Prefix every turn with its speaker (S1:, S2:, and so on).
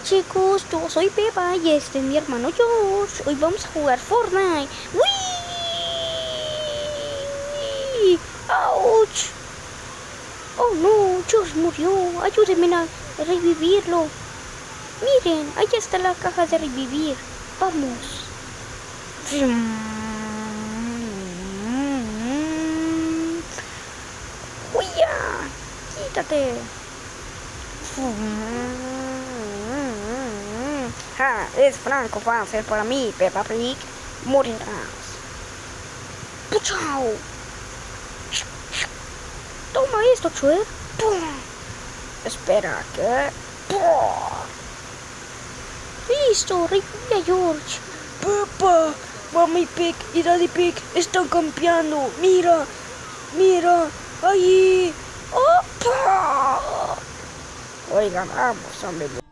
S1: Chicos, yo soy Pepa y este es mi hermano Josh. Hoy vamos a jugar Fortnite. ¡Wii! ¡Auch! Oh no, Josh murió. Ayúdenme a revivirlo. Miren, ahí está la caja de revivir. Vamos. ¡Huya! ¡Quítate! Ja, es franco fácil para mí, Peppa Pig. Morirás. ¡Puchao! Toma esto, Chue. Espera, ¿qué? Listo, revive a George.
S2: Peppa, Mami Pig y Daddy Pig están campeando. Mira, mira, allí.
S1: Oigan, vamos, hombre.